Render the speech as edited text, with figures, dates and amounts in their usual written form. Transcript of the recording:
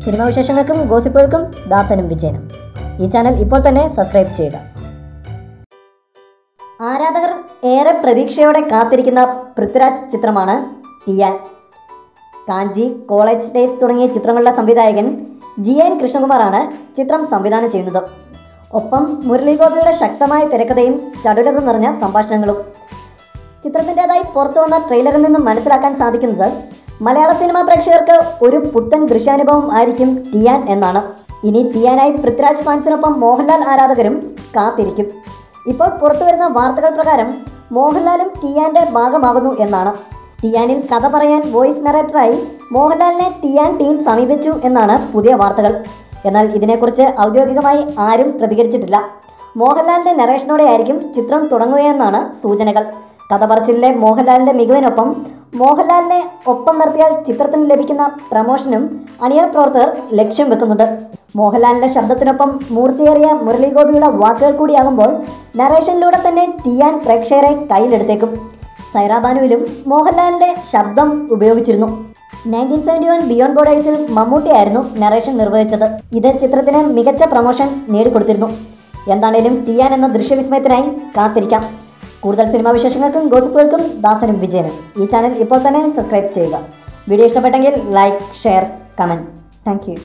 Cinema വിശേഷങ്ങൾക്കും ഗോസിപ്പുകൾക്കും ദാസനും വിജയനും. ഈ channel ഇപ്പോൾ തന്നെ സബ്സ്ക്രൈബ് ചെയ്യുക. ആരാധകർ ഏറെ പ്രതീക്ഷയോടെ കാത്തിരിക്കുന്ന പൃഥ്വിരാജ് ചിത്രമാണ് ടിയാൻ. കാഞ്ചി, കോളേജ് ഡേയ്സ് തുടങ്ങിയ ചിത്രങ്ങളുടെ സംവിധായകൻ GN കൃഷ്ണകുമാറാണ് ചിത്രം സംവിധാനം ചെയ്യുന്നത്. ഒപ്പം മുരളി ഗോപിയുടെ ശക്തമായ തിരക്കഥയും ചടുലത നിറഞ്ഞ സംഭാഷണങ്ങളും. ചിത്രത്തിൻ്റെതായി പുറത്തു വന്ന ട്രെയിലറിൽ നിന്നും മനസ്സിലാക്കാൻ സാധിക്കുന്നത് മലയാള സിനിമാ പ്രേക്ഷകർക്ക് ഒരു പുത്തൻ ദൃശ്യാനുഭവം ആയിരിക്കും ടിയാൻ എന്നാണ്. ഇനി ടിയാനായി പൃഥ്വിരാജ് ഫാൻസിനൊപ്പം മോഹൻലാൽ ആരാധകരും കാത്തിരിക്കും. ഇപ്പോൾ പുറത്തുവരുന്ന വാർത്തകൾ പ്രകാരം മോഹൻലാലും ടിയാൻ്റെ ഭാഗമാകുന്നു എന്നാണ്. ടിയാനിൽ കഥ പറയാൻ വോയിസ് നറേറ്ററായി മോഹൻലാലിനെ ടിയാൻ ടീം സമീപിച്ചു എന്നാണ് പുതിയ വാർത്തകൾ. എന്നാൽ ഇതിനെക്കുറിച്ച് ഔദ്യോഗികമായി ആരും പ്രതികരിച്ചിട്ടില്ല. മോഹൻലാലിൻ്റെ നറേഷനോടെ ആയിരിക്കും ചിത്രം തുടങ്ങുകയെന്നാണ് സൂചനകൾ. കഥ പറച്ചിലെ മോഹൻലാലിൻ്റെ മികവിനൊപ്പം മോഹൻലാലിനെ ഒപ്പം നിർത്തിയാൽ ചിത്രത്തിന് ലഭിക്കുന്ന പ്രമോഷനും അണിയർ പ്രവർത്തകർ ലക്ഷ്യം വെക്കുന്നുണ്ട്. മോഹൻലാലിൻ്റെ ശബ്ദത്തിനൊപ്പം മൂർച്ചയേറിയ മുരളി ഗോപിയുടെ വാക്കുകൾ കൂടിയാകുമ്പോൾ നറേഷനിലൂടെ തന്നെ ടിയാൻ പ്രേക്ഷകരെ കയ്യിലെടുത്തേക്കും. സൈറ ബാനുവിലും മോഹൻലാലിൻ്റെ ശബ്ദം ഉപയോഗിച്ചിരുന്നു. 1971 ബിയോണ്ട് ബോർഡേഴ്സിൽ മമ്മൂട്ടിയായിരുന്നു നറേഷൻ നിർവഹിച്ചത്. ഇത് ചിത്രത്തിന് മികച്ച പ്രമോഷൻ നേടിക്കൊടുത്തിരുന്നു. എന്താണേലും ടിയാൻ എന്ന ദൃശ്യവിസ്മയത്തിനായി കാത്തിരിക്കാം. കൂടുതൽ സിനിമാ വിശേഷങ്ങൾക്കും ഗോസിപ്പുകൾക്കും ദാസനും വിജയനും. ഈ ചാനൽ ഇപ്പോൾ തന്നെ സബ്സ്ക്രൈബ് ചെയ്യുക. വീഡിയോ ഇഷ്ടപ്പെട്ടെങ്കിൽ like, share, comment. Thank you.